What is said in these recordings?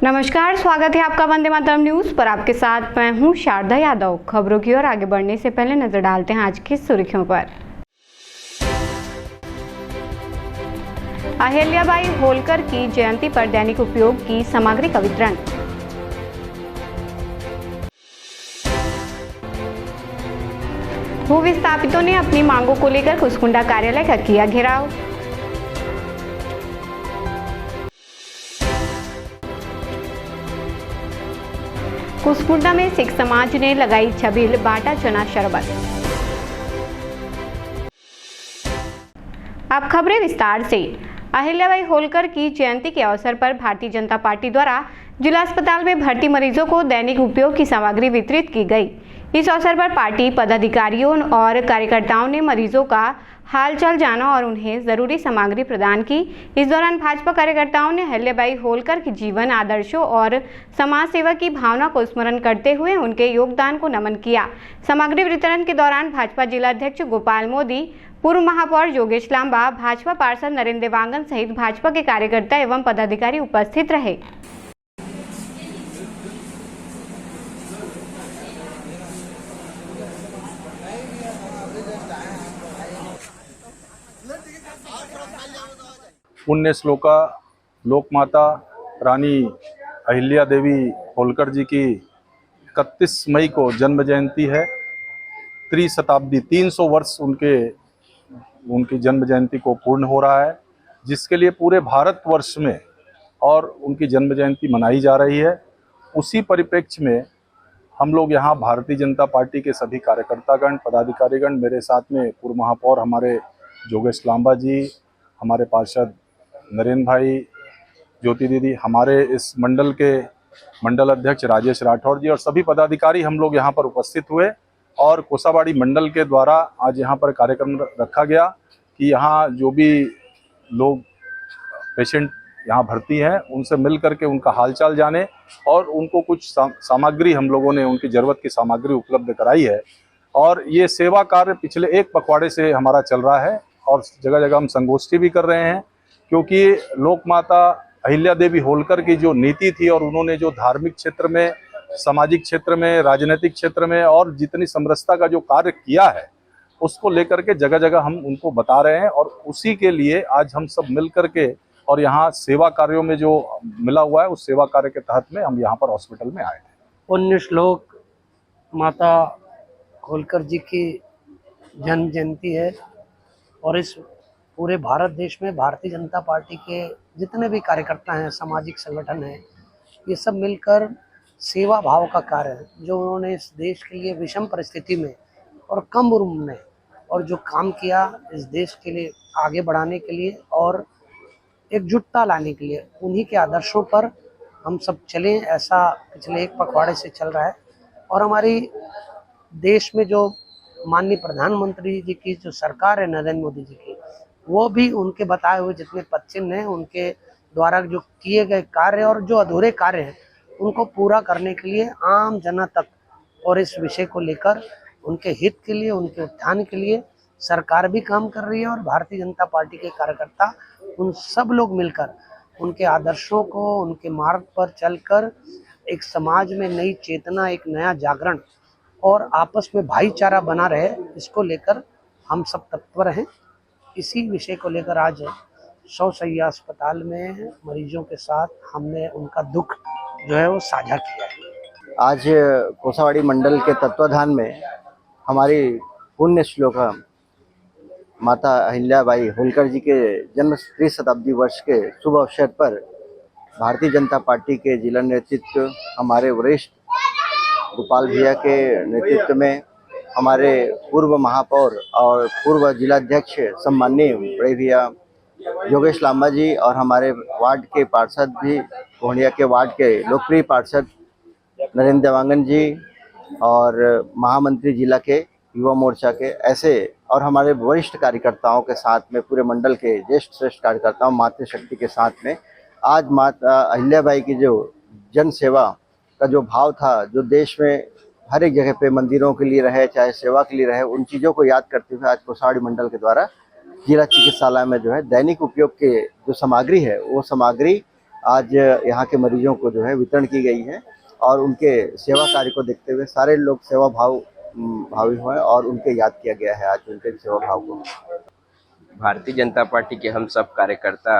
नमस्कार, स्वागत है आपका वंदे मातरम न्यूज पर। आपके साथ मैं हूं शारदा यादव। खबरों की ओर आगे बढ़ने से पहले नजर डालते हैं आज की सुर्खियों पर। अहिल्याबाई होलकर की जयंती पर दैनिक उपयोग की सामग्री का वितरण। भू विस्थापितों ने अपनी मांगों को लेकर कुसमुंडा कार्यालय का किया घेराव। कुसमुंडा में सिख समाज ने लगाई छबील, बांटा चना शरबत। अब खबरें विस्तार से। अहिल्याबाई होलकर की जयंती के अवसर पर भारतीय जनता पार्टी द्वारा जिला अस्पताल में भर्ती मरीजों को दैनिक उपयोग की सामग्री वितरित की गई। इस अवसर पर पार्टी पदाधिकारियों और कार्यकर्ताओं ने मरीजों का हालचाल जाना और उन्हें जरूरी सामग्री प्रदान की। इस दौरान भाजपा कार्यकर्ताओं ने अहिल्याबाई होलकर के जीवन, आदर्शों और समाज सेवा की भावना को स्मरण करते हुए उनके योगदान को नमन किया। सामग्री वितरण के दौरान भाजपा जिला अध्यक्ष गोपाल मोदी, पूर्व महापौर योगेश लांबा, भाजपा पार्षद नरेंद्र देवांगन सहित भाजपा के कार्यकर्ता एवं पदाधिकारी उपस्थित रहे। पुण्य श्लोका लोकमाता रानी अहिल्या देवी होलकर जी की 31 मई को जन्म जयंती है। त्रिशताब्दी 300 वर्ष उनकी जन्म जयंती को पूर्ण हो रहा है, जिसके लिए पूरे भारतवर्ष में और उनकी जन्म जयंती मनाई जा रही है। उसी परिप्रेक्ष्य में हम लोग यहाँ भारतीय जनता पार्टी के सभी कार्यकर्तागण, पदाधिकारीगण, मेरे साथ में पूर्व महापौर हमारे योगेश लांबा जी, हमारे पार्षद नरेंद्र भाई, ज्योति दीदी, हमारे इस मंडल के मंडल अध्यक्ष राजेश राठौर जी और सभी पदाधिकारी हम लोग यहाँ पर उपस्थित हुए। और कोसाबाड़ी मंडल के द्वारा आज यहाँ पर कार्यक्रम रखा गया कि यहाँ जो भी लोग पेशेंट यहाँ भर्ती हैं उनसे मिल करके उनका हालचाल जाने और उनको कुछ सामग्री हम लोगों ने उनकी ज़रूरत की सामग्री उपलब्ध कराई है। और ये सेवा कार्य पिछले एक पखवाड़े से हमारा चल रहा है और जगह जगह हम संगोष्ठी भी कर रहे हैं, क्योंकि लोकमाता अहिल्या देवी होलकर की जो नीति थी और उन्होंने जो धार्मिक क्षेत्र में, सामाजिक क्षेत्र में, राजनीतिक क्षेत्र में और जितनी समरसता का जो कार्य किया है उसको लेकर के जगह जगह हम उनको बता रहे हैं। और उसी के लिए आज हम सब मिल करके और यहाँ सेवा कार्यों में जो मिला हुआ है उस सेवा कार्य के तहत में हम यहाँ पर हॉस्पिटल में आए थे। पुण्य श्लोक माता होलकर जी की जन्म जयंती है और इस पूरे भारत देश में भारतीय जनता पार्टी के जितने भी कार्यकर्ता हैं, सामाजिक संगठन हैं, ये सब मिलकर सेवा भाव का कार्य है जो उन्होंने इस देश के लिए विषम परिस्थिति में और कम उम्र में और जो काम किया इस देश के लिए आगे बढ़ाने के लिए और एकजुटता लाने के लिए, उन्हीं के आदर्शों पर हम सब चलें, ऐसा पिछले एक पखवाड़े से चल रहा है। और हमारी देश में जो माननीय प्रधानमंत्री जी की जो सरकार है, नरेंद्र मोदी जी की, वो भी उनके बताए हुए जितने पद चिन्ह हैं, उनके द्वारा जो किए गए कार्य और जो अधूरे कार्य हैं उनको पूरा करने के लिए आम जना तक और इस विषय को लेकर उनके हित के लिए, उनके उत्थान के लिए सरकार भी काम कर रही है। और भारतीय जनता पार्टी के कार्यकर्ता उन सब लोग मिलकर उनके आदर्शों को, उनके मार्ग पर चलकर एक समाज में नई चेतना, एक नया जागरण और आपस में भाईचारा बना रहे, इसको लेकर हम सब तत्पर हैं। इसी विषय को लेकर आज 100 शैय्या अस्पताल में मरीजों के साथ हमने उनका दुख जो है वो साझा किया है। आज कोसाबाड़ी मंडल के तत्वाधान में हमारी पुण्य श्लोका माता अहिल्याबाई होलकर जी के जन्म त्रिशताब्दी वर्ष के शुभ अवसर पर भारतीय जनता पार्टी के जिला नेतृत्व, हमारे वरिष्ठ गोपाल भैया के नेतृत्व में, हमारे पूर्व महापौर और पूर्व जिलाध्यक्ष सम्माननीय बड़े भैया योगेश लांबा जी और हमारे वार्ड के पार्षद भी, कोहनिया के वार्ड के लोकप्रिय पार्षद नरेंद्र देवांगन जी और महामंत्री जिला के युवा मोर्चा के, ऐसे और हमारे वरिष्ठ कार्यकर्ताओं के साथ में, पूरे मंडल के ज्येष्ठ श्रेष्ठ कार्यकर्ताओं, मातृशक्ति के साथ में आज माता अहिल्याबाई की जो जन सेवा का जो भाव था, जो देश में हर एक जगह पे मंदिरों के लिए रहे, चाहे सेवा के लिए रहे, उन चीज़ों को याद करते हुए आज कोसाबाड़ी मंडल के द्वारा जिला चिकित्सालय में जो है दैनिक उपयोग के जो सामग्री है वो सामग्री आज यहाँ के मरीजों को जो है वितरण की गई है और उनके सेवा कार्य को देखते हुए सारे लोग सेवा भावी हुए और उनके याद किया गया है आज उनके सेवा भाव को। भारतीय जनता पार्टी के हम सब कार्यकर्ता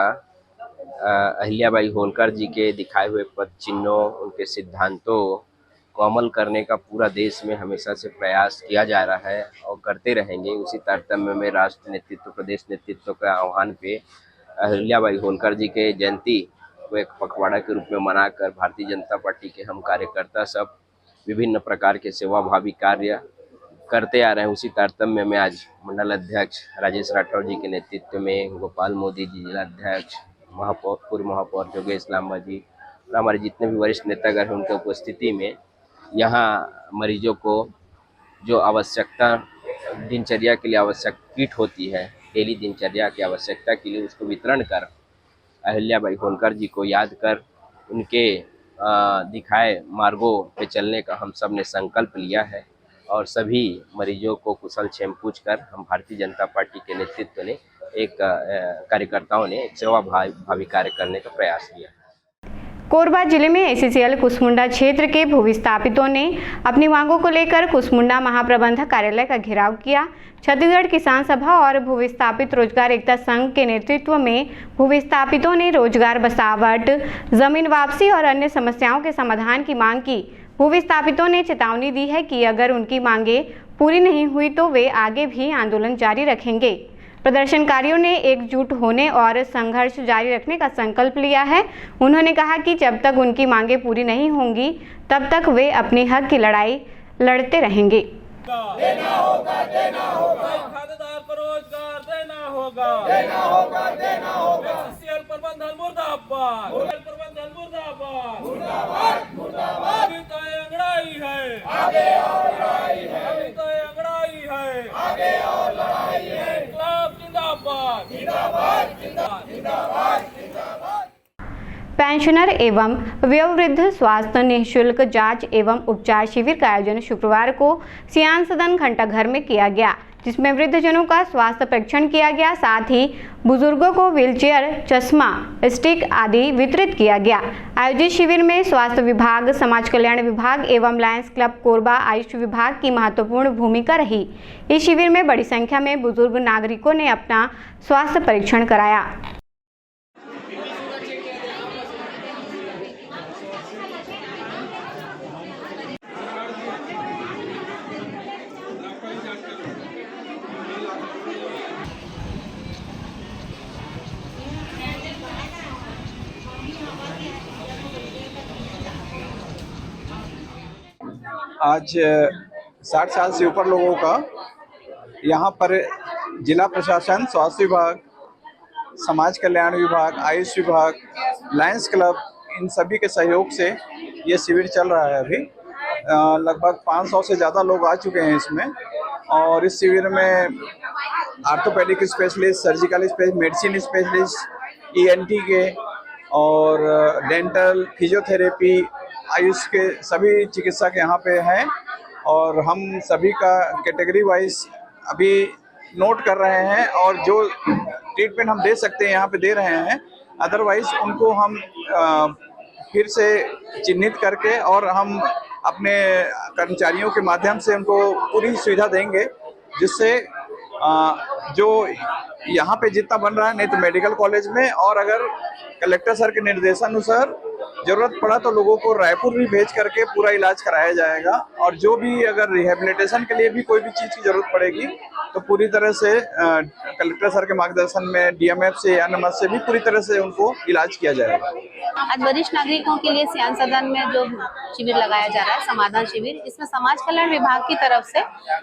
अहिल्याबाई होलकर जी के दिखाए हुए पद चिन्हों, उनके सिद्धांतों को अमल करने का पूरा देश में हमेशा से प्रयास किया जा रहा है और करते रहेंगे। उसी तारतम्य में राष्ट्र नेतृत्व, प्रदेश नेतृत्व का आह्वान पे अहिल्याबाई होलकर जी के जयंती को एक पखवाड़ा के रूप में मनाकर भारतीय जनता पार्टी के हम कार्यकर्ता सब विभिन्न प्रकार के सेवाभावी कार्य करते आ रहे हैं। उसी तारतम्य में आज मंडल अध्यक्ष राजेश राठौर जी के नेतृत्व में गोपाल मोदी जी, जिला अध्यक्ष, महापौर, पूर्व महापौर योगेश लांबा जी और हमारे जितने भी वरिष्ठ नेतागण हैं उनके उपस्थिति में यहाँ मरीजों को जो आवश्यकता दिनचर्या के लिए आवश्यक किट होती है, डेली दिनचर्या की आवश्यकता के लिए उसको वितरण कर अहिल्याबाई होलकर जी को याद कर उनके दिखाए मार्गों पे चलने का हम सब ने संकल्प लिया है और सभी मरीजों को कुशल क्षेम पूछ कर हम भारतीय जनता पार्टी के नेतृत्व ने एक कार्यकर्ताओं ने एक सेवा भावी कार्य करने का प्रयास किया। कोरबा जिले में एसीसीएल कुसमुंडा क्षेत्र के भूविस्थापितों ने अपनी मांगों को लेकर कुसमुंडा महाप्रबंधक कार्यालय का घेराव किया। छत्तीसगढ़ किसान सभा और भूविस्थापित रोजगार एकता संघ के नेतृत्व में भूविस्थापितों ने रोजगार बसावट, जमीन वापसी और अन्य समस्याओं के समाधान की मांग की। भूविस्थापितों ने चेतावनी दी है कि अगर उनकी मांगें पूरी नहीं हुई तो वे आगे भी आंदोलन जारी रखेंगे। प्रदर्शनकारियों ने एकजुट होने और संघर्ष जारी रखने का संकल्प लिया है। उन्होंने कहा कि जब तक उनकी मांगें पूरी नहीं होंगी तब तक वे अपने हक की लड़ाई लड़ते रहेंगे। देना होगा, देना होगा, खातेदार को रोजगार देना होगा, देना होगा, देना होगा। एसीसीएल प्रबंधन मुर्दाबाद, प्रबंधन मुर्दाबाद, मुर्दाबाद, मुर्दाबाद। अभी तो ये अंगड़ाई है, आगे और लड़ाई है, अभी तो ये अंगड़ाई है, आगे और लड़ाई है। इंकलाब जिंदाबाद, जिंदाबाद, जिंदाबाद, जिंदाबाद, जिंदाबाद। पेंशनर एवं वयोवृद्ध स्वास्थ्य निःशुल्क जांच एवं उपचार शिविर का आयोजन शुक्रवार को सियान सदन घंटाघर में किया गया, जिसमें वृद्धजनों का स्वास्थ्य परीक्षण किया गया। साथ ही बुजुर्गों को व्हीलचेयर, चश्मा, स्टिक आदि वितरित किया गया। आयोजित शिविर में स्वास्थ्य विभाग, समाज कल्याण विभाग एवं लायंस क्लब कोरबा आयुष विभाग की महत्वपूर्ण भूमिका रही। इस शिविर में बड़ी संख्या में बुजुर्ग नागरिकों ने अपना स्वास्थ्य परीक्षण कराया। आज 60 साल से ऊपर लोगों का यहाँ पर जिला प्रशासन, स्वास्थ्य विभाग, समाज कल्याण विभाग, आयुष विभाग, लायंस क्लब, इन सभी के सहयोग से ये शिविर चल रहा है। अभी लगभग 500 से ज़्यादा लोग आ चुके हैं इसमें। और इस शिविर में orthopaedic specialist, surgical specialist, medicine specialist, ENT के और डेंटल, फिजियोथेरेपी, आयुष के सभी चिकित्सक यहाँ पे हैं। और हम सभी का कैटेगरी वाइज अभी नोट कर रहे हैं और जो ट्रीटमेंट हम दे सकते हैं यहाँ पे दे रहे हैं। अदरवाइज उनको हम फिर से चिन्हित करके और हम अपने कर्मचारियों के माध्यम से उनको पूरी सुविधा देंगे, जिससे जो यहाँ पे जितना बन रहा है, नहीं तो मेडिकल कॉलेज में, और अगर कलेक्टर सर के निर्देशानुसार जरूरत पड़ा तो लोगों को रायपुर भी भेज करके पूरा इलाज कराया जाएगा। और जो भी अगर रिहेबिलिटेशन के लिए भी कोई भी चीज़ की जरूरत पड़ेगी तो पूरी तरह से कलेक्टर सर के मार्गदर्शन में DMF से या NMS से भी पूरी तरह से उनको इलाज किया जाएगा। आज वरिष्ठ नागरिकों के लिए सियान सदन में जो शिविर लगाया जा रहा है, समाधान शिविर, इसमें समाज कल्याण विभाग की तरफ से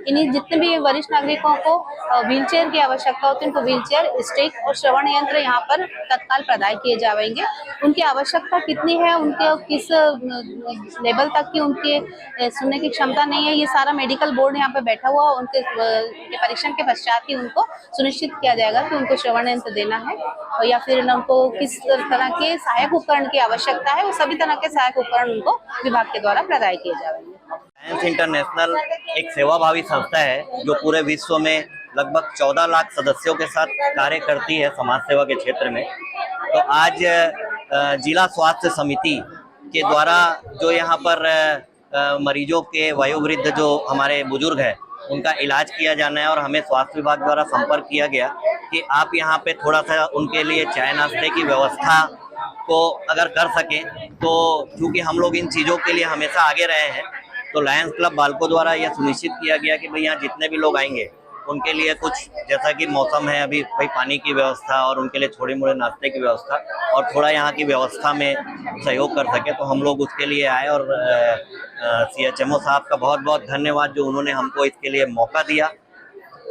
इन्हीं जितने भी वरिष्ठ नागरिकों को व्हीलचेयर की आवश्यकता होती है, उनको व्हीलचेयर, स्टिक और श्रवण यंत्र यहाँ पर तत्काल प्रदान किए जाएंगे। उनकी आवश्यकता कितनी है, उनके किस लेवल तक की उनके सुनने की क्षमता नहीं है, ये सारा मेडिकल बोर्ड यहाँ पे बैठा हुआ, उनके परीक्षण के पश्चात ही उनको सुनिश्चित किया जाएगा कि उनको श्रवण यंत्र देना है और या फिर उनको किस तरह के सहायक उपकरण की आवश्यकता है, वो सभी तरह के सहायक उपकरण उनको विभाग के द्वारा प्रदान किए जाएंगे। लायंस इंटरनेशनल एक सेवाभावी संस्था है जो पूरे विश्व में लगभग 14 लाख सदस्यों के साथ कार्य करती है समाज सेवा के क्षेत्र में। तो आज जिला स्वास्थ्य समिति के द्वारा जो यहाँ पर मरीजों के वयोवृद्ध जो हमारे बुजुर्ग हैं उनका इलाज किया जाना है, और हमें स्वास्थ्य विभाग द्वारा संपर्क किया गया कि आप यहाँ पे थोड़ा सा उनके लिए चाय नाश्ते की व्यवस्था को अगर कर सकें, तो क्योंकि हम लोग इन चीज़ों के लिए हमेशा आगे रहे हैं, तो लायंस क्लब बाल्को द्वारा यह सुनिश्चित किया गया कि भाई यहाँ जितने भी लोग आएंगे उनके लिए कुछ, जैसा कि मौसम है अभी, भाई पानी की व्यवस्था और उनके लिए थोड़े मोड़े नाश्ते की व्यवस्था और थोड़ा यहाँ की व्यवस्था में सहयोग कर सके, तो हम लोग उसके लिए आए। और CHMO साहब का बहुत बहुत धन्यवाद जो उन्होंने हमको इसके लिए मौका दिया,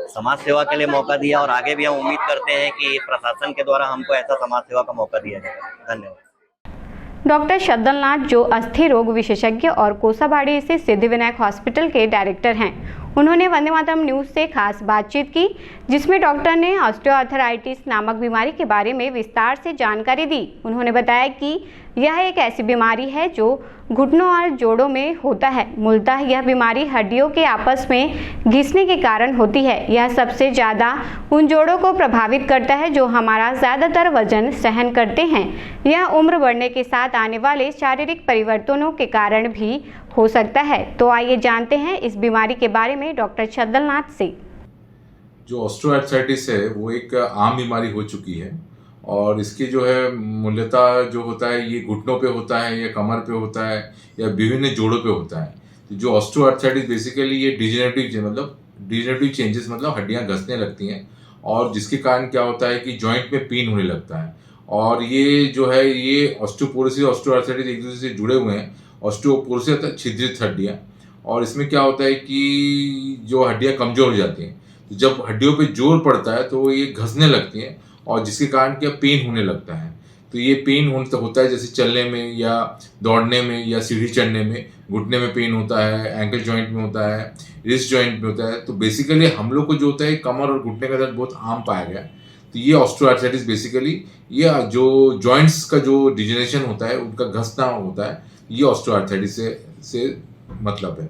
समाज सेवा के लिए मौका दिया, और आगे भी हम उम्मीद करते हैं कि प्रशासन के द्वारा हमको ऐसा समाज सेवा का मौका दिया जाएगा। धन्यवाद। डॉक्टर शद्दलनाथ जो अस्थि रोग विशेषज्ञ और कोसाबाड़ी स्थित सिद्धिविनायक हॉस्पिटल के डायरेक्टर हैं, उन्होंने वंदे मातरम न्यूज से खास बातचीत की, जिसमें डॉक्टर ने ऑस्टियोआर्थराइटिस नामक बीमारी के बारे में विस्तार से जानकारी दी। उन्होंने बताया कि यह एक ऐसी बीमारी है जो घुटनों और जोड़ों में होता है। मूलतः यह बीमारी हड्डियों के आपस में घिसने के कारण होती है। यह सबसे ज़्यादा उन जोड़ों को प्रभावित करता है जो हमारा ज़्यादातर वजन सहन करते हैं। यह उम्र बढ़ने के साथ आने वाले शारीरिक परिवर्तनों के कारण भी हो सकता है। तो आइए जानते हैं इस बीमारी के बारे में डॉक्टर शद्दलनाथ से। जो ऑस्टियोआर्थराइटिस है वो एक आम बीमारी हो चुकी है, और इसके जो है मूलतः जो होता है ये घुटनों पे होता है या कमर पे होता है या विभिन्न जोड़ों पे होता है। तो जो ऑस्टियोआर्थराइटिस बेसिकली ये डिजेनरेटिव चेंजेस मतलब हड्डियां घसने लगती हैं, और जिसके कारण क्या होता है कि जॉइंट में पेन होने लगता है। और ये जो है ये ऑस्टियोपोरोसिस ऑस्टियोआर्थराइटिस एक दूसरे से जुड़े हुए हैं। ऑस्टियोपोरोसिस अर्थात छिद्रित हड्डियाँ, और इसमें क्या होता है कि जो हड्डियाँ कमज़ोर हो जाती हैं, तो जब हड्डियों पे जोर पड़ता है तो ये घसने लगती हैं, और जिसके कारण क्या पेन होने लगता है। तो ये पेन होता है जैसे चलने में या दौड़ने में या सीढ़ी चढ़ने में, घुटने में पेन होता है, एंकल जॉइंट में होता है, रिस्ट जॉइंट में होता है। तो बेसिकली हम लोग को जो होता है कमर और घुटने का दर्द बहुत आम पाया गया। तो ये ऑस्टियोआर्थराइटिस बेसिकली ये जो जॉइंट्स का जो डिजेनरेशन होता है उनका घसना होता है, ये ऑस्टियोआर्थराइटिस से मतलब है।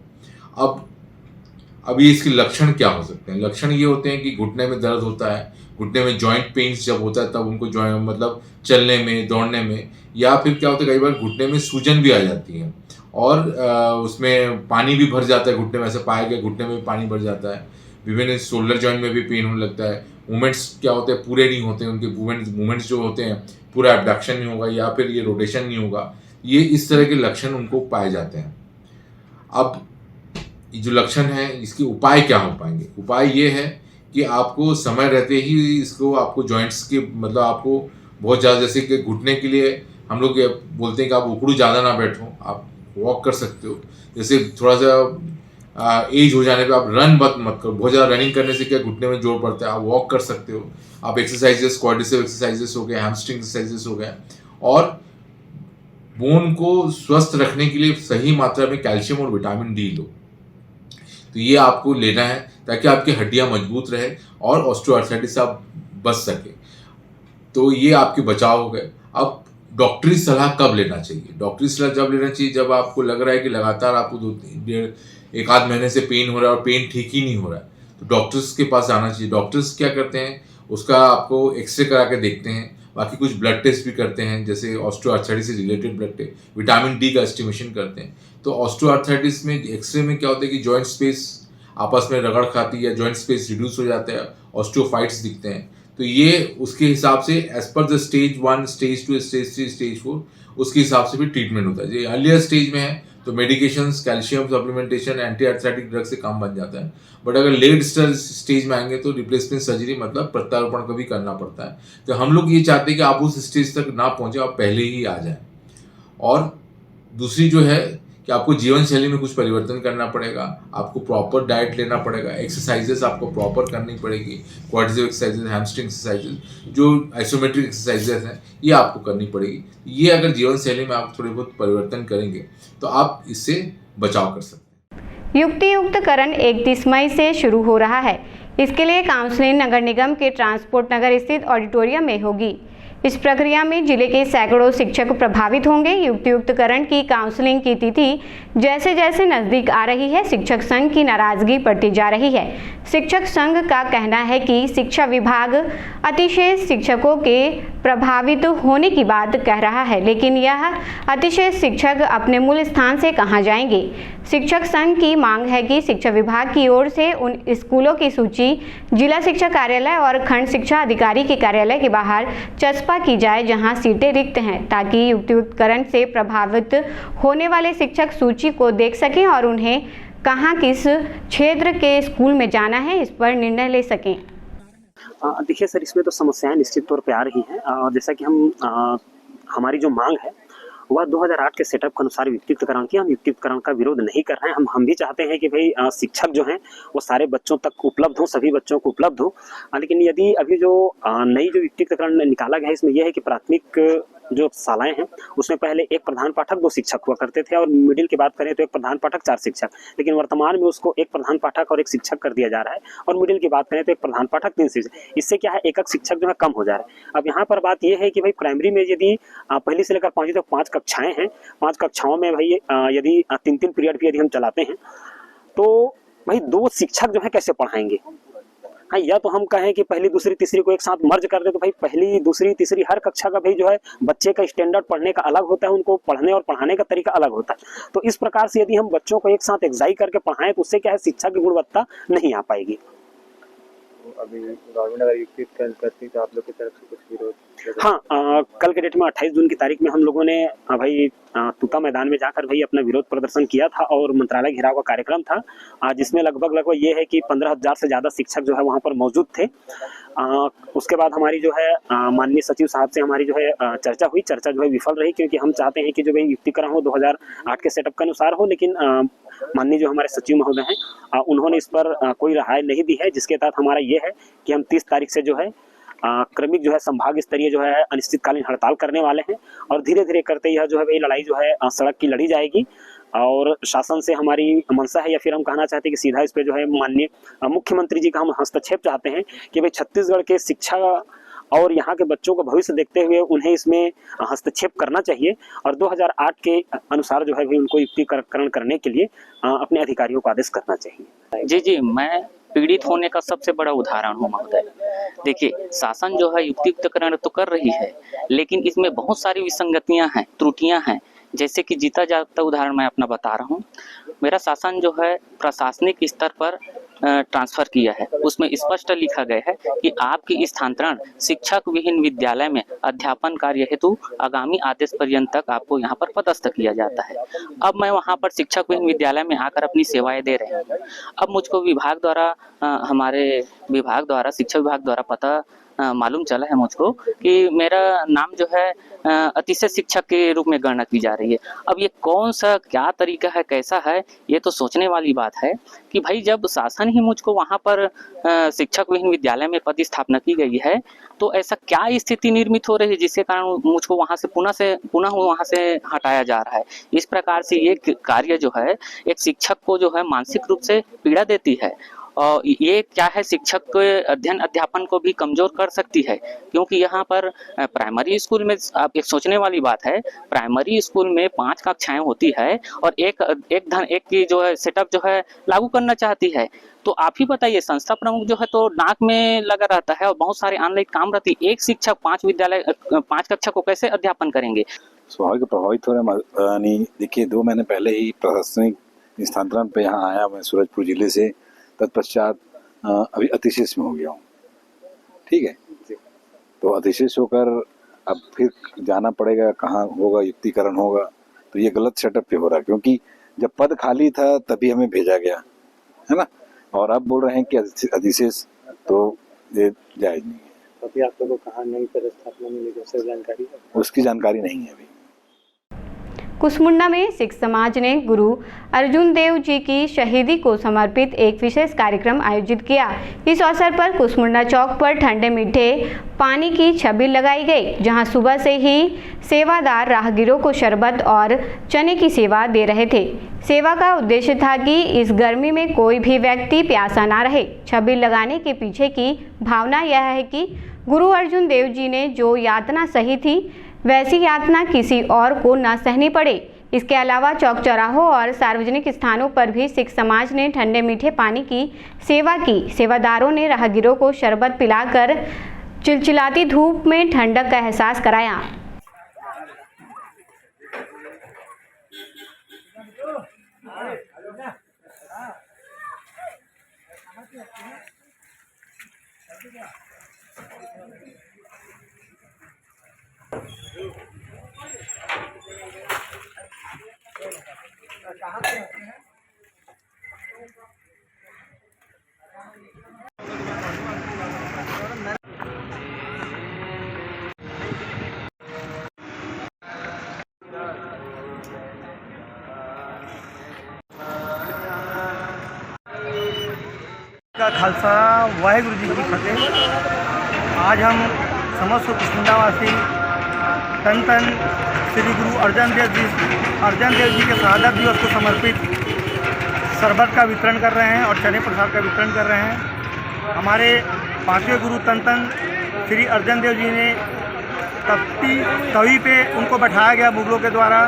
अब ये इसके लक्षण क्या हो सकते हैं? लक्षण ये होते हैं कि घुटने में दर्द होता है, घुटने में जॉइंट पेन्स जब होता है तब उनको जॉइंट मतलब चलने में दौड़ने में, या फिर क्या होता है कई बार घुटने में सूजन भी आ जाती है, और उसमें पानी भी भर जाता है घुटने में। ऐसा पाया गया घुटने में पानी भर जाता है। विभिन्न शोल्डर जॉइंट में भी पेन होने लगता है। मूवमेंट्स क्या होते हैं पूरे नहीं होते, उनके मूवमेंट्स जो होते हैं पूरा एब्डक्शन नहीं होगा या फिर ये रोटेशन नहीं होगा। ये इस तरह के लक्षण उनको पाए जाते हैं। अब जो लक्षण है इसके उपाय क्या हो पाएंगे? उपाय ये है कि आपको समय रहते ही इसको आपको जॉइंट्स के मतलब आपको बहुत ज़्यादा, जैसे कि घुटने के लिए हम लोग बोलते हैं कि आप उखड़ू ज़्यादा ना बैठो, आप वॉक कर सकते हो। जैसे थोड़ा सा एज हो जाने पे आप रन मत करो, बहुत ज़्यादा रनिंग करने से क्या घुटने में जोर पड़ता है, आप वॉक कर सकते हो। आप एक्सरसाइजेस क्वाड्रिसेप एक्सरसाइजेस हो गए, हैमस्ट्रिंग एक्सरसाइजेस हो गए, और बोन को स्वस्थ रखने के लिए सही मात्रा में कैल्शियम और विटामिन डी लो। तो ये आपको लेना है ताकि आपकी हड्डियां मजबूत रहे और ऑस्टियोआर्थराइटिस से आप बच सके। तो ये आपके बचाव हो गए। अब डॉक्टरी सलाह कब लेना चाहिए? डॉक्टरी सलाह जब लेना चाहिए जब आपको लग रहा है कि लगातार आपको 1-1.5 महीने से पेन हो रहा है और पेन ठीक ही नहीं हो रहा है, तो डॉक्टर्स के पास आना चाहिए। डॉक्टर्स क्या करते हैं, उसका आपको एक्सरे करा के देखते हैं, बाकी कुछ ब्लड टेस्ट भी करते हैं, जैसे ऑस्टियोआर्थराइटिस से related blood test, vitamin D का एस्टिमेशन करते हैं। तो ऑस्टियोआर्थराइटिस में एक्सरे में क्या होता है कि जॉइंट स्पेस आपस में रगड़ खाती है या जॉइंट स्पेस रिड्यूस हो जाता है, ऑस्टियोफाइट्स दिखते हैं। तो ये उसके हिसाब से as per the stage 1, stage 2, stage 3, stage 4 उसके हिसाब से भी ट्रीटमेंट होता है। जो अर्लियर स्टेज में है तो medications, calcium supplementation, anti arthritic drug से काम बन जाता है। बट अगर लेट स्टेज में आएंगे तो रिप्लेसमेंट सर्जरी मतलब प्रत्यारोपण का भी करना पड़ता है। तो हम लोग ये चाहते हैं कि आप उस स्टेज तक ना पहुंचे, आप पहले ही आ जाएं। और दूसरी जो है कि आपको जीवन शैली में कुछ परिवर्तन करना पड़ेगा, आपको प्रॉपर डाइट लेना पड़ेगा, एक्सरसाइजेस आपको प्रॉपर करनी पड़ेगी, क्वाड्रिसेप एक्सरसाइजेस, हैमस्ट्रिंग एक्सरसाइजेस, जो आइसोमेट्रिक एक्सरसाइजेस हैं ये आपको करनी पड़ेगी। ये अगर जीवन शैली में आप थोड़े बहुत परिवर्तन करेंगे तो आप इससे बचाव कर सकते हैं। युक्तियुक्तकरण 31 मई से शुरू हो रहा है। इसके लिए काउंसलिंग नगर निगम के ट्रांसपोर्ट नगर स्थित ऑडिटोरियम में होगी। इस प्रक्रिया में जिले के सैकड़ों शिक्षक प्रभावित होंगे। युक्तियुक्तकरण की काउंसलिंग की तिथि जैसे जैसे नजदीक आ रही है, शिक्षक संघ की नाराजगी बढ़ती जा रही है। शिक्षक संघ का कहना है कि शिक्षा विभाग अतिशय शिक्षकों के प्रभावित होने की बात कह रहा है, लेकिन यह अतिशय शिक्षक अपने मूल स्थान से कहां जाएंगे। शिक्षक संघ की मांग है कि शिक्षा विभाग की ओर से उन स्कूलों की सूची जिला शिक्षा कार्यालय और खंड शिक्षा अधिकारी के कार्यालय के बाहर चस्पा की जाए जहां सीटें रिक्त हैं, ताकि युक्तियुक्तकरण से प्रभावित होने वाले शिक्षक सूची को देख सकें और उन्हें कहां किस क्षेत्र के स्कूल में जाना है इस पर निर्णय ले सकें। देखिए सर, इसमें तो समस्याएं निश्चित तौर पे आ रही हैं। जैसा कि हमारी जो मांग है वह 2008 के सेटअप के अनुसार युक्तियुक्तकरण की। हम युक्तियुक्तकरण का विरोध नहीं कर रहे हैं। हम भी चाहते हैं कि भाई शिक्षक जो हैं वो सारे बच्चों तक उपलब्ध हो, सभी बच्चों को उपलब्ध हो। लेकिन यदि अभी जो नई जो युक्तियुक्तकरण निकाला गया है इसमें यह है कि प्राथमिक जो शालाएं हैं उसमें पहले एक प्रधान पाठक 2 शिक्षक हुआ करते थे और मिडिल की बात करें तो एक प्रधान पाठक 4 शिक्षक, लेकिन वर्तमान में उसको एक प्रधान पाठक और 1 शिक्षक कर दिया जा रहा है। और मिडिल की बात करें तो एक प्रधान पाठक 3 शिक्षक। इससे क्या है, एकक शिक्षक जो है कम हो जा रहा है। अब यहाँ पर बात यह है कि भाई प्राइमरी में यदि पहली से लेकर 5वीं तक 5 कक्षाएं हैं, 5 कक्षाओं में भाई यदि 3-3 पीरियड भी यदि हम चलाते हैं तो भाई 2 शिक्षक जो है कैसे पढ़ाएंगे। हाँ, या तो हम कहें कि पहली, दूसरी, तीसरी को एक साथ मर्ज कर दे तो भाई पहली, दूसरी, तीसरी हर कक्षा का भाई जो है बच्चे का स्टैंडर्ड पढ़ने का अलग होता है, उनको पढ़ने और पढ़ाने का तरीका अलग होता है। तो इस प्रकार से यदि हम बच्चों को एक साथ एग्जाई करके पढ़ाएं तो उससे क्या है, शिक्षा की गुणवत्ता नहीं आ पाएगी। अभी गवर्नमेंट अगर युक्तियुक्तकरण करती तो आप लोग की तरफ से कुछ विरोध? हाँ, कल के डेट में 28 जून की तारीख में हम लोगों ने भाई तूता मैदान में जाकर भाई अपना विरोध प्रदर्शन किया था और मंत्रालय घेराव का कार्यक्रम था, जिसमें लगभग ये है कि 15,000 से ज़्यादा शिक्षक जो है वहाँ पर मौजूद थे। उसके बाद हमारी जो है माननीय सचिव साहब से हमारी जो है चर्चा हुई। चर्चा जो है विफल रही, क्योंकि हम चाहते हैं कि जो भाई युक्तिकरण हो 2008 के सेटअप के अनुसार हो, लेकिन माननीय जो हमारे सचिव महोदय हैं उन्होंने इस पर कोई राय नहीं दी है, जिसके तहत हमारा ये है कि हम 30 तारीख से जो है क्रमिक जो है संभाग स्तरीय जो है अनिश्चितकालीन हड़ताल करने वाले हैं और धीरे धीरे करते यह जो है भाई लड़ाई जो है सड़क की लड़ी जाएगी। और शासन से हमारी मंशा है, या फिर हम कहना चाहते हैं कि सीधा इस पे जो है माननीय मुख्यमंत्री जी का हम हस्तक्षेप चाहते हैं कि भाई छत्तीसगढ़ के शिक्षा और यहाँ के बच्चों का भविष्य देखते हुए उन्हें इसमें हस्तक्षेप करना चाहिए और 2008 के अनुसार जो है भाई उनको युक्तिकरण करने के लिए अपने अधिकारियों को आदेश करना चाहिए। जी, मैं पीड़ित होने का सबसे बड़ा उदाहरण हूँ महोदय। देखिए, शासन जो है युक्तियुक्तकरण तो कर रही है, लेकिन इसमें बहुत सारी विसंगतियां हैं, त्रुटियां हैं। जैसे कि जीता जागता उदाहरण मैं अपना बता रहा हूँ। मेरा शासन जो है प्रशासनिक स्तर पर ट्रांसफर किया है, उसमें स्पष्ट लिखा गया है कि आपकी स्थानांतरण शिक्षक विहीन विद्यालय में अध्यापन कार्य हेतु आगामी आदेश पर्यंत तक आपको यहाँ पर पदस्थ किया जाता है। अब मैं वहाँ पर शिक्षक विहीन विद्यालय में आकर अपनी सेवाएं दे रही हूँ। अब मुझको विभाग द्वारा हमारे विभाग द्वारा शिक्षा विभाग द्वारा पता मालूम चला है मुझको कि मेरा नाम जो है अतिशय शिक्षक के रूप में गणना की जा रही है। अब ये कौन सा क्या तरीका है, कैसा है, ये तो सोचने वाली बात है कि भाई जब शासन ही मुझको वहाँ पर शिक्षक विहीन विद्यालय में पद स्थापना की गई है तो ऐसा क्या स्थिति निर्मित हो रही है जिसके कारण मुझको वहाँ से पुनः वहाँ से हटाया जा रहा है। इस प्रकार से ये कार्य जो है एक शिक्षक को जो है मानसिक रूप से पीड़ा देती है और ये क्या है, शिक्षक के अध्ययन अध्यापन को भी कमजोर कर सकती है। क्योंकि यहाँ पर प्राइमरी स्कूल में आप एक सोचने वाली बात है, प्राइमरी स्कूल में 5 कक्षाएं होती है और एक की जो है सेटअप जो है लागू करना चाहती है। तो आप ही बताइए, संस्था प्रमुख जो है तो नाक में लगा रहता है और बहुत सारे ऑनलाइन काम रहती है। एक शिक्षक 5 कक्षा को कैसे अध्यापन करेंगे? स्वाभाविक प्रभावित हो रहे। देखिए, 2 महीने पहले ही प्रशासनिक स्थानांतरण पे यहाँ आया मैं सूरजपुर जिले से। तत्पश्चात अभी अतिशेष में हो गया हूँ। ठीक है, तो अतिशेष होकर अब फिर जाना पड़ेगा, कहाँ होगा युक्तिकरण होगा, तो ये गलत सेटअप पे हो रहा है। क्योंकि जब पद खाली था तभी हमें भेजा गया है ना, और अब बोल रहे हैं कि अतिशेष, तो ये जायज नहीं है। अभी आप लोगों को कहाँ नई पदस्थापना मिली, उसकी जानकारी है? उसकी जानकारी नहीं है अभी। कुसमुंडा में सिख समाज ने गुरु अर्जुन देव जी की शहीदी को समर्पित एक विशेष कार्यक्रम आयोजित किया। इस अवसर पर कुसमुंडा चौक पर ठंडे मीठे पानी की छबील लगाई गई, जहां सुबह से ही सेवादार राहगीरों को शरबत और चने की सेवा दे रहे थे। सेवा का उद्देश्य था कि इस गर्मी में कोई भी व्यक्ति प्यासा ना रहे। छबील लगाने के पीछे की भावना यह है कि गुरु अर्जुन देव जी ने जो यातना सही थी वैसी यातना किसी और को न सहनी पड़े। इसके अलावा चौक चौराहों और सार्वजनिक स्थानों पर भी सिख समाज ने ठंडे मीठे पानी की सेवा की। सेवादारों ने राहगीरों को शरबत पिलाकर चिलचिलाती धूप में ठंडक का एहसास कराया। का खालसा वाहेगुरु जी की फतेह। आज हम समस्त कुशिंदावासी तन तन श्री गुरु अर्जन देव जी के शहादत दिवस को समर्पित शरबत का वितरण कर रहे हैं और चने प्रसाद का वितरण कर रहे हैं। हमारे पांचवें गुरु तन तन श्री अर्जन देव जी ने तपती तवी पे उनको बैठाया गया मुगलों के द्वारा,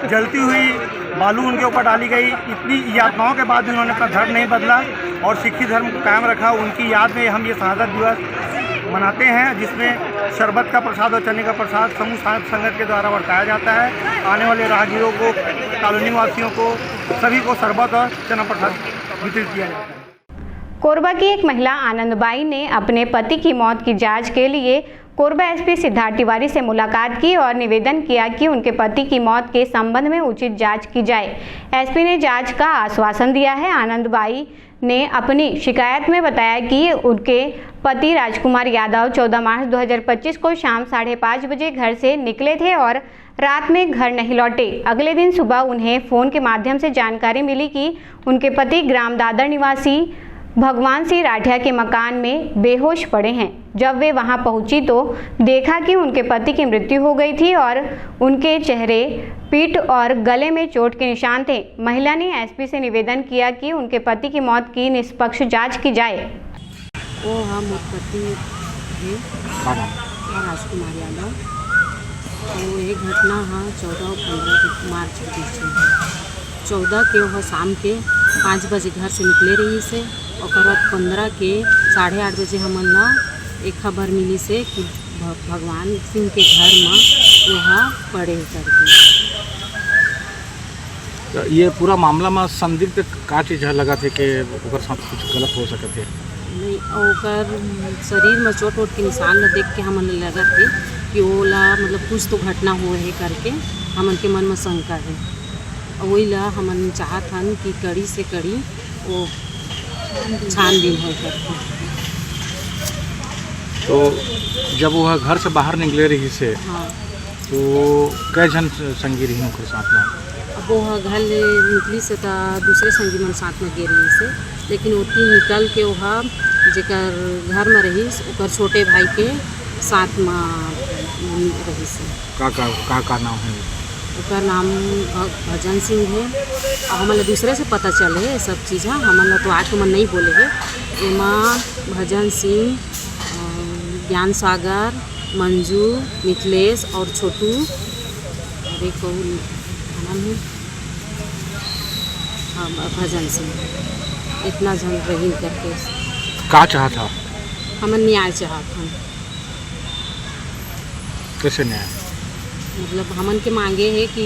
जलती हुई बालू उनके ऊपर डाली गई। इतनी यातनाओं के बाद भी उन्होंने अपना धर्म नहीं बदला और सिखी धर्म को कायम रखा। उनकी याद में हम ये शहादत दिवस मनाते हैं, जिसमें शरबत का प्रसाद और चने का प्रसाद समूह साहिब संगत के द्वारा बरताया जाता है। आने वाले राहगीरों को, कॉलोनी वासियों को, सभी को शरबत और चना प्रसाद वितरित किया जाता है। कोरबा की एक महिला आनंदबाई ने अपने पति की मौत की जांच के लिए कोरबा एसपी सिद्धार्थ तिवारी से मुलाकात की और निवेदन किया कि उनके पति की मौत के संबंध में उचित जांच की जाए। एसपी ने जांच का आश्वासन दिया है। आनंदबाई ने अपनी शिकायत में बताया कि उनके पति राजकुमार यादव 14 मार्च 2025 को शाम 5:30 बजे घर से निकले थे और रात में घर नहीं लौटे। अगले दिन सुबह उन्हें फ़ोन के माध्यम से जानकारी मिली कि उनके पति ग्राम दादर निवासी भगवान सिंह राठिया के मकान में बेहोश पड़े हैं। जब वे वहां पहुंची तो देखा कि उनके पति की मृत्यु हो गई थी और उनके चेहरे, पीठ और गले में चोट के निशान थे। महिला ने एसपी से निवेदन किया कि उनके पति की मौत की निष्पक्ष जांच की जाए। वो हम पति है राजकुमार यादव। तो ये घटना हाँ 14 और 15 मार्च के बीच में 14 के वह शाम के 5 बजे घर से निकले रही से और 15 के 8:30 बजे हमन ला एक खबर मिली से कि भगवान सिंह के घर में वहाँ पड़े करके। तो ये पूरा मामला में संदिग्ध का चीज़ लगा थे कि ओकर साथ कुछ गलत हो सके थे? नहीं, ओकर शरीर में चोट वोट के निशान ला देख के हमन लगा थे कि ओला मतलब कुछ तो घटना हुए है करके हमन के मन में शंका है। वही ला हमन चाहत हन कि कड़ी से कड़ी वो छानबीन हो करके। तो जब वह घर से बाहर निकले रही से हाँ, तो कै जन संगी रही ओकर साथ में? अब वो घर निकली से तो दूसरे संगी मन साथ में गे रही से, लेकिन ओती निकल के वह जेकर घर में रही ओकर छोटे भाई के साथ में रही से। का नाम है? उसका नाम भजन सिंह है। और हमारे दूसरे से पता चले है सब चीज़। हाँ, हमारा तो आज मन नहीं बोले है। एमा भजन सिंह, ज्ञान सागर, मंजू, मिथिलेश और छोटू और एक नाम है भजन सिंह। इतना जन रही करके का चाहा था? हम न्याय चाहत हम। कैसे न्याय? मतलब हमन के मांगे है कि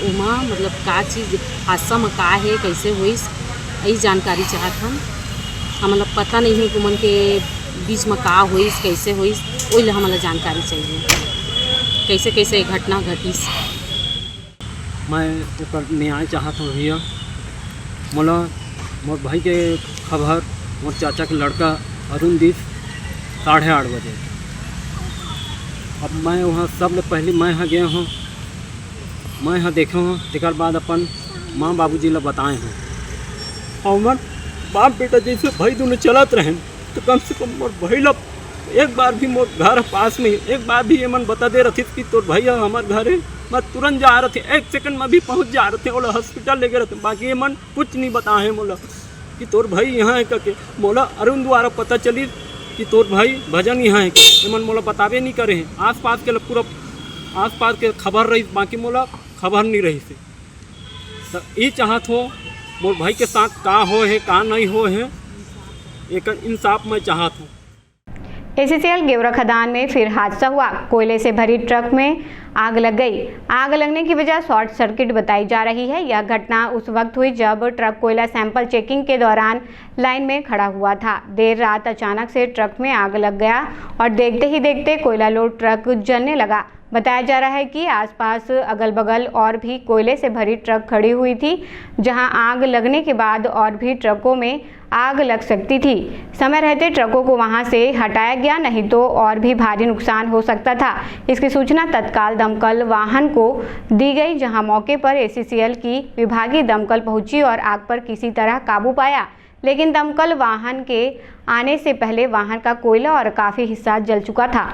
उमा मतलब का चीज़ हादसा में का है, कैसे हुई, यही जानकारी चाहत हम। हमला पता नहीं है कि उमन के बीच में का हुई, कैसे हुई, वही हमला जानकारी चाहिए कैसे कैसे घटना घटी। मैं ओकर न्याय चाहत हूँ भैया। मोला मोर भाई के खबर मोर चाचा के लड़का अरुणदीप 8:30 बजे। अब मैं वहाँ सब ले पहले मैं यहाँ गए हूँ, मैं यहाँ देखे हूँ, तेकर बाद अपन माँ बाबूजी ला बताए हैं। और मोर बाप बेटा जैसे भाई दोनों चलत रहे तो कम से कम मोर भाई ला एक बार भी मोर घर पास में एक बार भी ये मन बता दे रही कि तोर भैया हमारे घर है, मैं तुरंत जा रहे थे, 1 सेकंड में भी पहुँच जा रहे थे और हॉस्पिटल ले गए रहते। बाकी ये मन कुछ नहीं बताए मोला कि तोर भाई यहाँ है करके। मोला अरुण द्वारा पता चली कि तोर भाई भजन यहाँ है कि मन मोला बतावे नहीं करे हैं। आस पास के पूरा आस पास के खबर रही, बाकी मोला खबर नहीं रही से। तो ये चाहत हो मोर भाई के साथ का हो है का नहीं हो है, एक इंसाफ मैं चाहत हूँ। ACCL गेवरा खदान में फिर हादसा हुआ। कोयले से भरी ट्रक में आग लग गई। आग लगने की वजह शॉर्ट सर्किट बताई जा रही है। यह घटना उस वक्त हुई जब ट्रक कोयला सैंपल चेकिंग के दौरान लाइन में खड़ा हुआ था। देर रात अचानक से ट्रक में आग लग गया और देखते ही देखते कोयला लोड ट्रक जलने लगा। बताया जा रहा है कि आसपास अगल बगल और भी कोयले से भरी ट्रक खड़ी हुई थी, जहां आग लगने के बाद और भी ट्रकों में आग लग सकती थी। समय रहते ट्रकों को वहां से हटाया गया, नहीं तो और भी भारी नुकसान हो सकता था। इसकी सूचना तत्काल दमकल वाहन को दी गई, जहां मौके पर ACCL की विभागीय दमकल पहुंची और आग पर किसी तरह काबू पाया, लेकिन दमकल वाहन के आने से पहले वाहन का कोयला और काफी हिस्सा जल चुका था।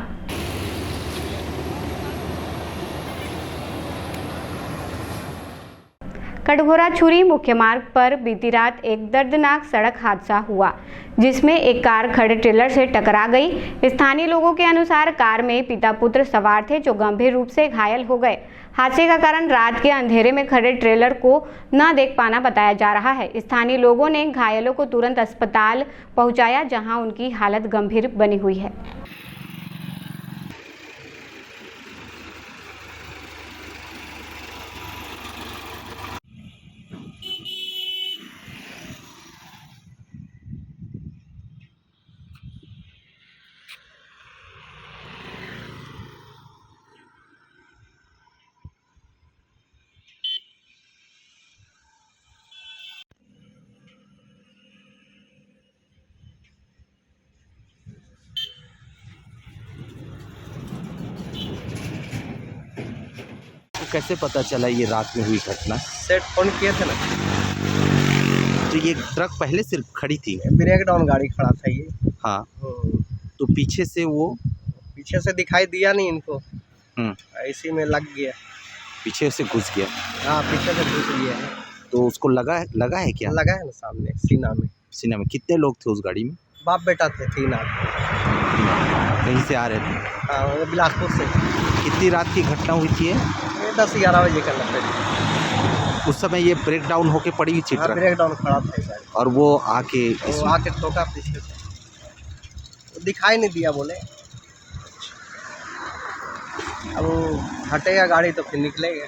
कटघोरा छुरी मुख्य मार्ग पर बीती रात एक दर्दनाक सड़क हादसा हुआ, जिसमें एक कार खड़े ट्रेलर से टकरा गई। स्थानीय लोगों के अनुसार कार में पिता पुत्र सवार थे, जो गंभीर रूप से घायल हो गए। हादसे का कारण रात के अंधेरे में खड़े ट्रेलर को न देख पाना बताया जा रहा है। स्थानीय लोगों ने घायलों को तुरंत अस्पताल पहुंचाया, जहां उनकी हालत गंभीर बनी हुई है। कैसे पता चला ये रात में हुई घटना? सेट फोन किए थे ना, तो ये ट्रक पहले से खड़ी थी? ब्रेक डाउन गाड़ी खड़ा था ये। हाँ, तो पीछे से वो पीछे से दिखाई दिया नहीं इनको, इसी में लग गया, पीछे से घुस गया। हाँ, पीछे से घुस गया है। तो उसको लगा है क्या? लगा है ना सामने सीना में। कितने लोग थे उस गाड़ी में? बाप बेटा थे, 3 आदमी। कहीं से आ रहे थे? हाँ, वो बिलासपुर से। कितनी रात की घटना हुई थी? 10-11 बजे का लगता। उस समय ये ब्रेक डाउन होके पड़ी हुई थी ट्रक? ब्रेक डाउन खड़ा था और वो आके ठोका पीछे से, दिखाई नहीं दिया बोले। अब हटेगा गाड़ी तो फिर निकलेगा।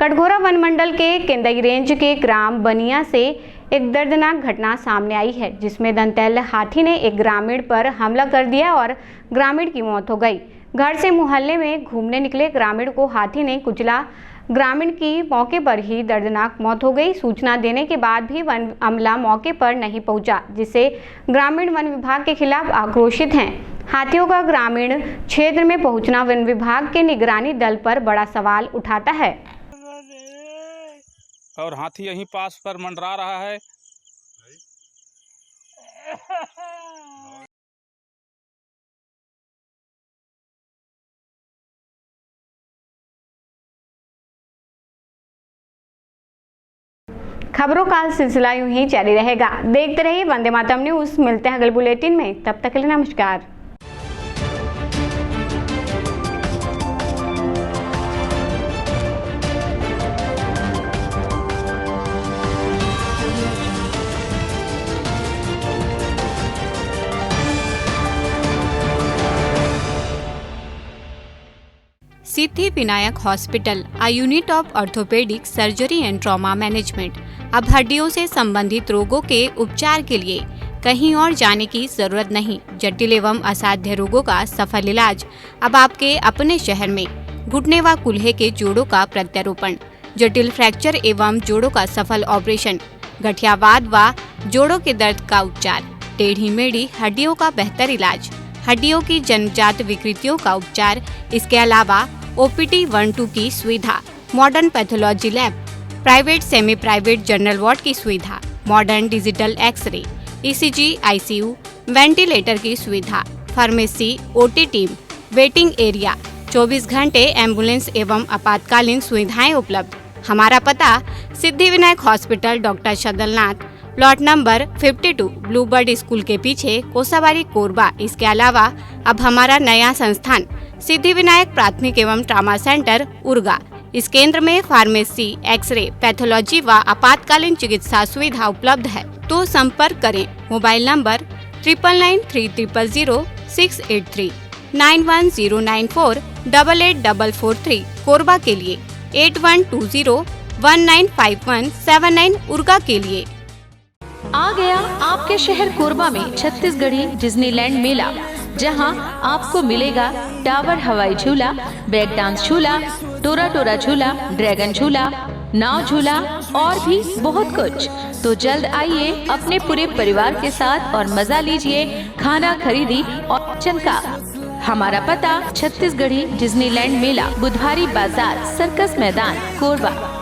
कटघोरा वन मंडल के केंदई रेंज के ग्राम बनिया से एक दर्दनाक घटना सामने आई है, जिसमें दंतैल हाथी ने एक ग्रामीण पर हमला कर दिया और ग्रामीण की मौत हो गई। घर से मोहल्ले में घूमने निकले ग्रामीण को हाथी ने कुचला। ग्रामीण की मौके पर ही दर्दनाक मौत हो गई। सूचना देने के बाद भी वन अमला मौके पर नहीं पहुंचा, जिससे ग्रामीण वन विभाग के खिलाफ आक्रोशित हैं। हाथियों का ग्रामीण क्षेत्र में पहुंचना वन विभाग के निगरानी दल पर बड़ा सवाल उठाता है। और हाथी यहीं पास पर मंडरा रहा है। खबरों का सिलसिला यूं ही जारी रहेगा। देखते रहिए वंदे मातरम न्यूज़। मिलते हैं अगले बुलेटिन में, तब तक के लिए नमस्कार। Siddhi Vinayak hospital, a unit of orthopaedic surgery and trauma management. अब हड्डियों से संबंधित रोगों के उपचार के लिए कहीं और जाने की जरूरत नहीं। जटिल एवं असाध्य रोगों का सफल इलाज अब आपके अपने शहर में। घुटने व कूल्हे के जोड़ों का प्रत्यारोपण, जटिल फ्रैक्चर एवं जोड़ों का सफल ऑपरेशन, गठियावाद व जोड़ों के दर्द का उपचार, टेढ़ी मेढ़ी हड्डियों का बेहतर इलाज, हड्डियों की जन्मजात विकृतियों का उपचार। इसके अलावा OPD 1-2 की सुविधा, modern pathology lab, private semi private general ward की सुविधा, modern digital x-ray, ECG, ICU, ventilator की सुविधा, pharmacy, OT team, waiting area, 24 घंटे एम्बुलेंस एवं आपातकालीन सुविधाएं उपलब्ध। हमारा पता Siddhi Vinayak hospital, doctor Shadalnath, plot number 52, bluebird school के पीछे, कोसाबारी, कोरबा। इसके अलावा अब हमारा नया संस्थान सिद्धि विनायक प्राथमिक एवं ट्रामा सेंटर, उर्गा। इस केंद्र में फार्मेसी, एक्सरे, पैथोलॉजी व आपातकालीन चिकित्सा सुविधा उपलब्ध है। तो संपर्क करें। मोबाइल नंबर 9993000683, 9109488443 कोरबा के लिए, 8120195179 उर्गा के लिए। आ गया आपके शहर कोरबा में छत्तीसगढ़ी डिज्नीलैंड मेला, जहां आपको मिलेगा टावर हवाई झूला, ब्रेक डांस झूला, टोरा टोरा झूला, ड्रैगन झूला, नाव झूला और भी बहुत कुछ। तो जल्द आइए अपने पूरे परिवार के साथ और मजा लीजिए खाना खरीदी और चनका। हमारा पता छत्तीसगढ़ी डिज्नीलैंड मेला, बुधवारी बाजार, सर्कस मैदान, कोरबा।